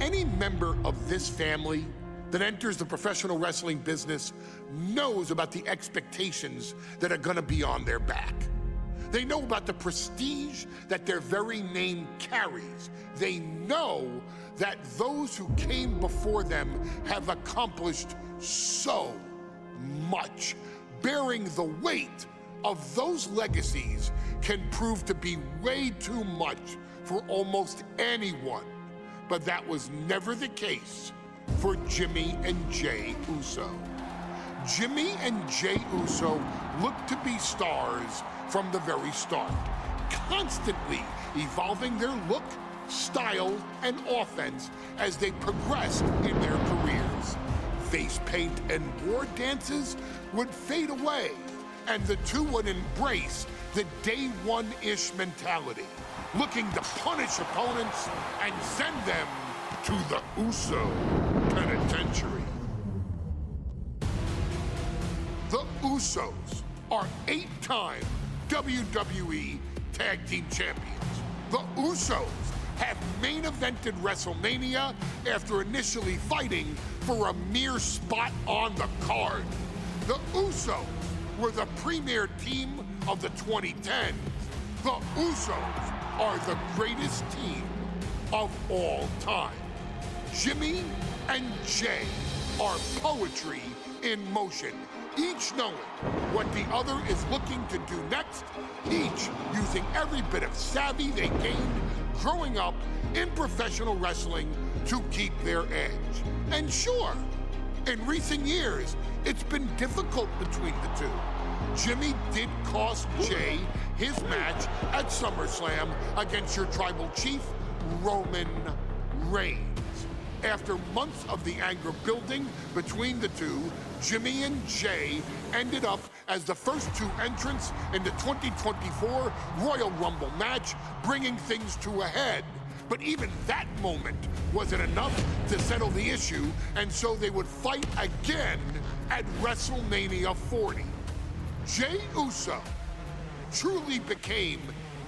Any member of this family that enters the professional wrestling business knows about the expectations that are gonna be on their back. They know about the prestige that their very name carries. They know that those who came before them have accomplished so much. Bearing the weight of those legacies can prove to be way too much for almost anyone. But that was never the case for Jimmy and Jey Uso. Jimmy and Jey Uso looked to be stars from the very start, constantly evolving their look, style, and offense as they progressed in their careers. Face paint and war dances would fade away, and the two would embrace the day one-ish mentality, looking to punish opponents and send them to the Uso penitentiary. The Usos are 8-time WWE Tag Team Champions. The Usos have main evented WrestleMania after initially fighting for a mere spot on the card. The Usos were the premier team of the 2010s. The Usos are the greatest team of all time. Jimmy and Jey are poetry in motion, each knowing what the other is looking to do next, each using every bit of savvy they gained growing up in professional wrestling to keep their edge. And sure, in recent years, it's been difficult between the two. Jimmy did cost Jey his match at SummerSlam against your tribal chief, Roman Reigns. After months of the anger building between the two, Jimmy and Jey ended up as the first two entrants in the 2024 Royal Rumble match, bringing things to a head. But even that moment wasn't enough to settle the issue, and so they would fight again at WrestleMania 40. Jey Uso truly became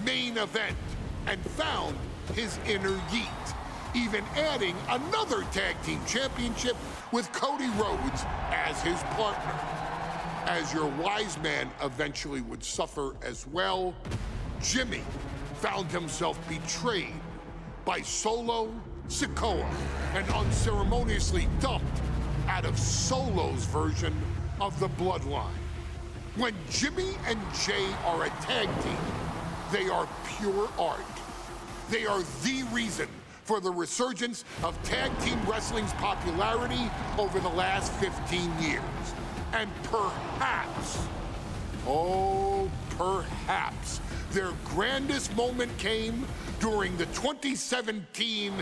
main event and found his inner yeet, even adding another tag team championship with Cody Rhodes as his partner. As your wise man eventually would suffer as well, Jimmy found himself betrayed by Solo Sikoa and unceremoniously dumped out of Solo's version of the Bloodline. When Jimmy and Jey are a tag team, they are pure art. They are the reason for the resurgence of tag team wrestling's popularity over the last 15 years. And perhaps, oh, perhaps, their grandest moment came during the 2017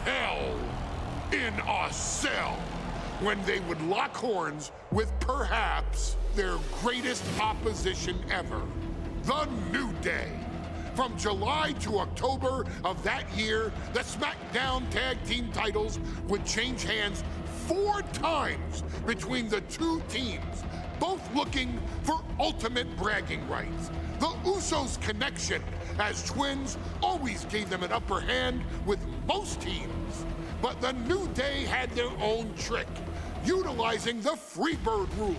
Hell in a Cell, when they would lock horns with perhaps their greatest opposition ever, The New Day. From July to October of that year, the SmackDown Tag Team titles would change hands 4 times between the two teams, both looking for ultimate bragging rights. The Usos' connection as twins always gave them an upper hand with most teams. But the New Day had their own trick, utilizing the Freebird rule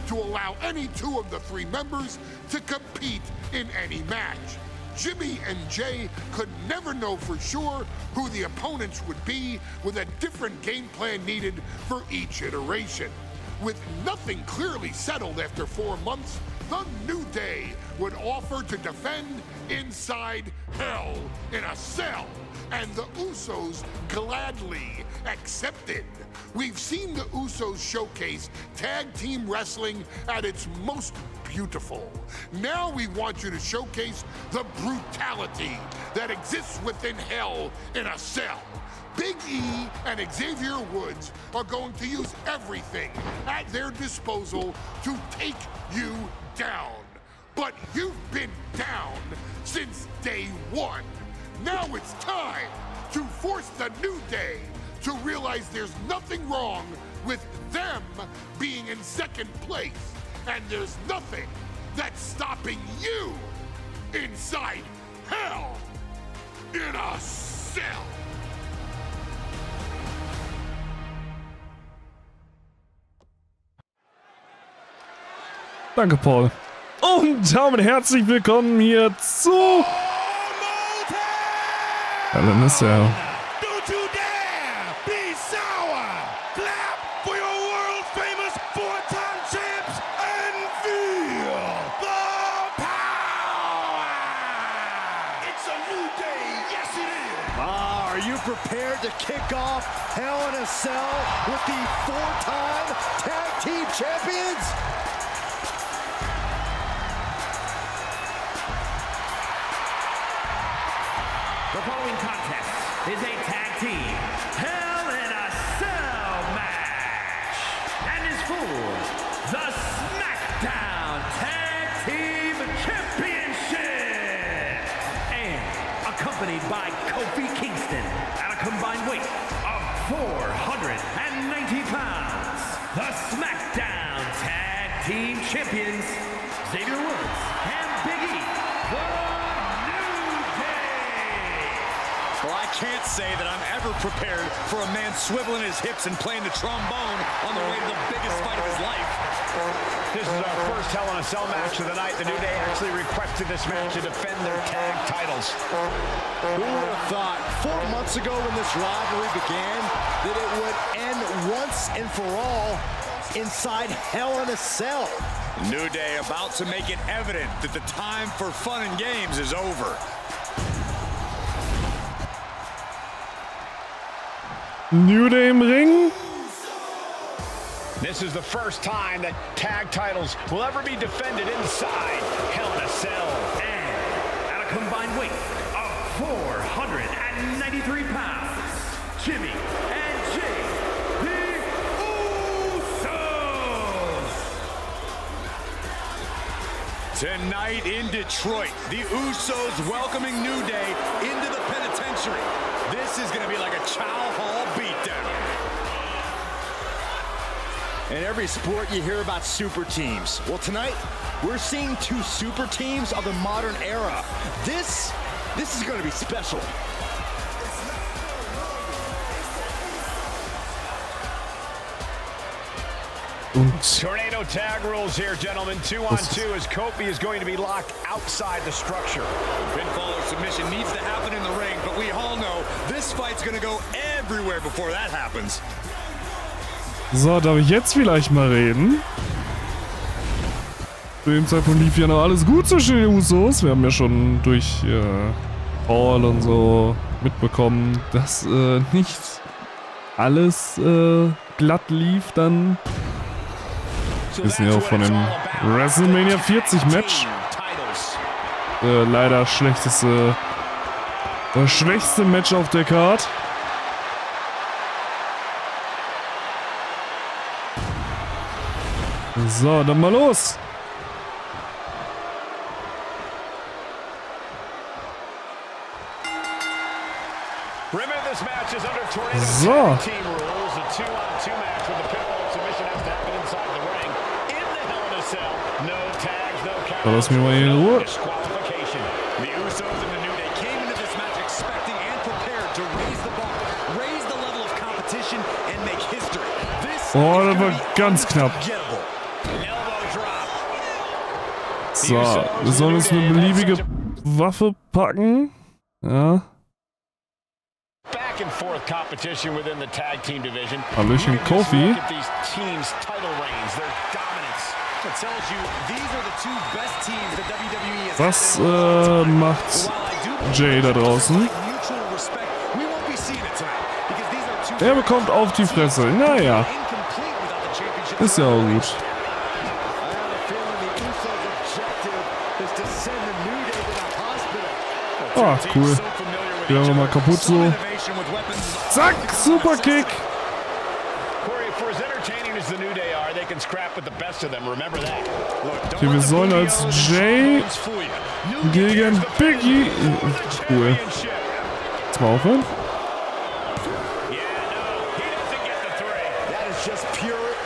to allow any 2 of the 3 members to compete in any match. Jimmy and Jey could never know for sure who the opponents would be, with a different game plan needed for each iteration. With nothing clearly settled after 4 months, the New Day would offer to defend inside Hell in a Cell, and the Usos gladly accepted. We've seen the Usos showcase tag team wrestling at its most beautiful. Now we want you to showcase the brutality that exists within Hell in a Cell. Big E and Xavier Woods are going to use everything at their disposal to take you down. But you've been down since day one. Now it's time to force the New Day to realize there's nothing wrong with them being in second place, and there's nothing that's stopping you inside Hell in a Cell. Danke, Paul. Und damit herzlich willkommen hier zu Hell in a Cell. Don't you dare be sour. Clap for your world famous four-time champs and feel the power. It's a new day. Yes, it is. Are you prepared to kick off Hell in a Cell with the four-time tag team champions? The following contest is a tag team Hell in a Cell match and is for the SmackDown Tag Team Championship and accompanied by Kofi Kingston at a combined weight of 490 pounds. The SmackDown Tag Team Champions Xavier Woods and Big E. Well, I can't say that I'm ever prepared for a man swiveling his hips and playing the trombone on the way to the biggest fight of his life. This is our first Hell in a Cell match of the night. The New Day actually requested this match to defend their tag titles. Who would have thought 4 months ago when this rivalry began that it would end once and for all inside Hell in a Cell? New Day about to make it evident that the time for fun and games is over. New Day im Ring. This is the first time that tag titles will ever be defended inside Hell in a Cell. And at a combined weight of 493 pounds, Jimmy and Jay, the Usos. Tonight in Detroit, the Usos welcoming New Day into the penitentiary. This is going to be like a Chow Hall beatdown. In every sport, you hear about super teams. Well, tonight, we're seeing two super teams of the modern era. This is going to be special. Tornado tag rules here, gentlemen. 2-on-2 as Kofi is going to be locked outside the structure. Pinfall or submission needs to happen in the ring, but we all know this fight's going to go everywhere before that happens. So, darf ich jetzt vielleicht mal reden? Zu dem Zeitpunkt lief ja noch alles gut zwischen den Usos. Wir haben ja schon durch Paul und so mitbekommen, dass nicht alles glatt lief dann. Wir wissen ja auch von dem WrestleMania 40 Match. Leider schwächste Match auf der Card. So, dann mal los. So. So, lass mich mal hier in Ruhe. Oh, das war ganz knapp. So, wir sollen uns eine beliebige Waffe packen. Ja. Hallöchen, Kofi. Was macht Jay da draußen? Er bekommt auf die Fresse. Naja. Ist ja auch gut. Ah, cool. Gehen wir mal kaputt so. Zack, Superkick. Okay, wir sollen als Jay gegen Biggie. Cool. Jetzt mal aufhören.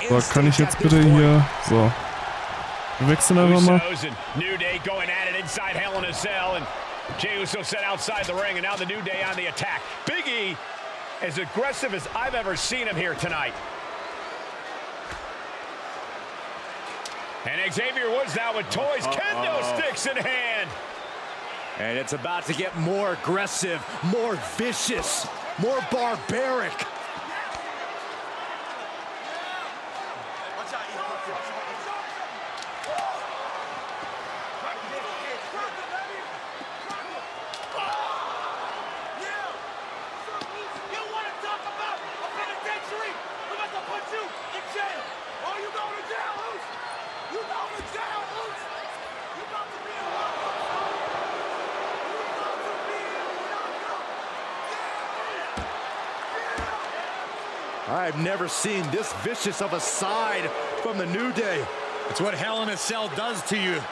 So, kann ich jetzt bitte hier... So. Wir wechseln einfach mal. Jey Uso set outside the ring, and now the New Day on the attack. Big E, as aggressive as I've ever seen him here tonight. And Xavier Woods now with toys, kendo sticks in hand. And it's about to get more aggressive, more vicious, more barbaric. I've never seen this vicious of a side from the New Day. It's what Hell in a Cell does to you.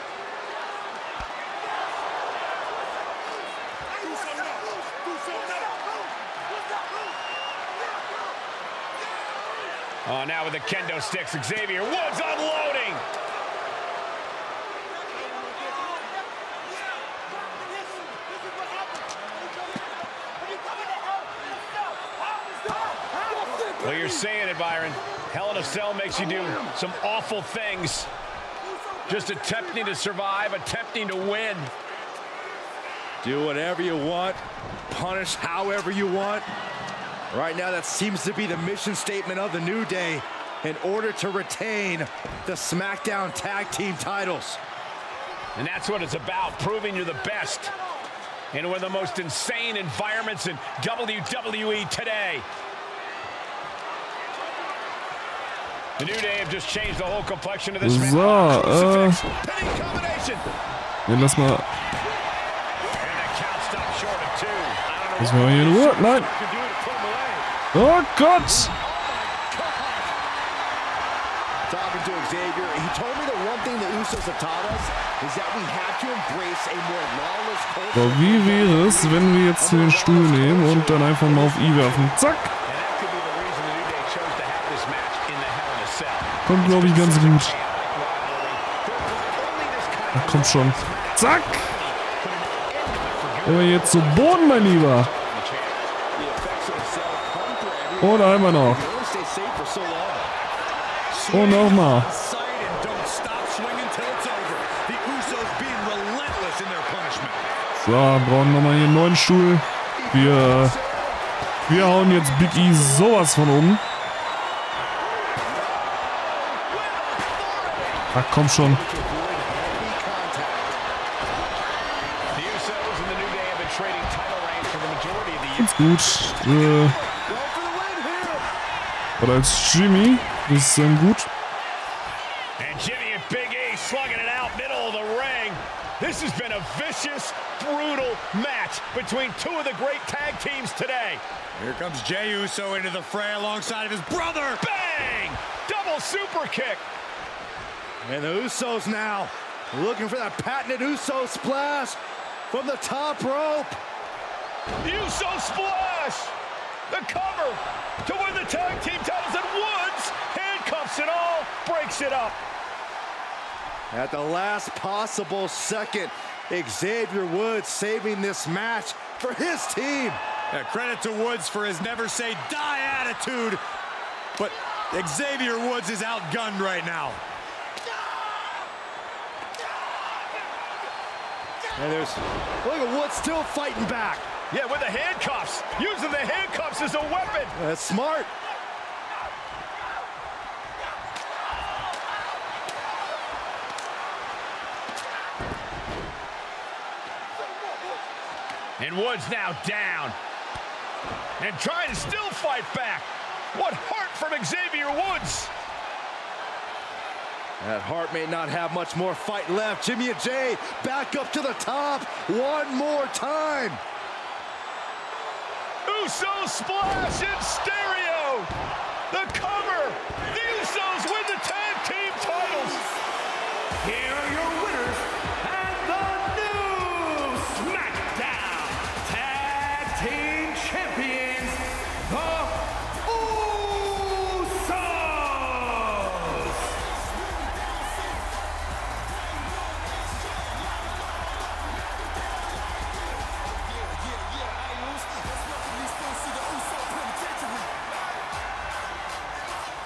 Oh, now with the kendo sticks, Xavier Woods unloading. Well, you're saying it, Byron. Hell in a Cell makes you do some awful things. Just attempting to survive, attempting to win. Do whatever you want, punish however you want. Right now, that seems to be the mission statement of the New Day in order to retain the SmackDown Tag Team titles. And that's what it's about, proving you're the best in one of the most insane environments in WWE today. The New Day have just changed the whole complexion of this match. So, ja, lass mal. Lass mal hier in Ruhe. Nein. Oh Gott. Talking to Xavier, he told me the one thing the Usos have taught us is that we have to embrace a more lawless culture. So, wie wäre es, wenn wir jetzt hier den Stuhl nehmen und dann einfach mal auf I werfen? Zack. Kommt, glaube ich, ganz gut. Ach, komm schon. Zack! Aber jetzt zu Boden, mein Lieber. Und einmal noch. Und nochmal. So, brauchen nochmal hier einen neuen Stuhl. Wir hauen jetzt Big E sowas von um. Ach, komm schon. Ganz gut. Oder als Jimmy. Das ist dann gut. And Jimmy and Big E slugging it out middle of the ring. This has been a vicious, brutal match between two of the great tag teams today. Here comes Jey Uso into the fray alongside of his brother. Bang! Double super kick. And the Usos now looking for that patented Uso splash from the top rope. Uso splash! The cover to win the tag team titles, and Woods handcuffs it all, breaks it up. At the last possible second, Xavier Woods saving this match for his team. Credit to Woods for his never say die attitude, but Xavier Woods is outgunned right now. And look at Woods still fighting back. Yeah, with the handcuffs. Using the handcuffs as a weapon. That's smart. And Woods now down. And trying to still fight back. What heart from Xavier Woods. That Hart may not have much more fight left. Jimmy and Jey back up to the top one more time. Uso splash in stereo. The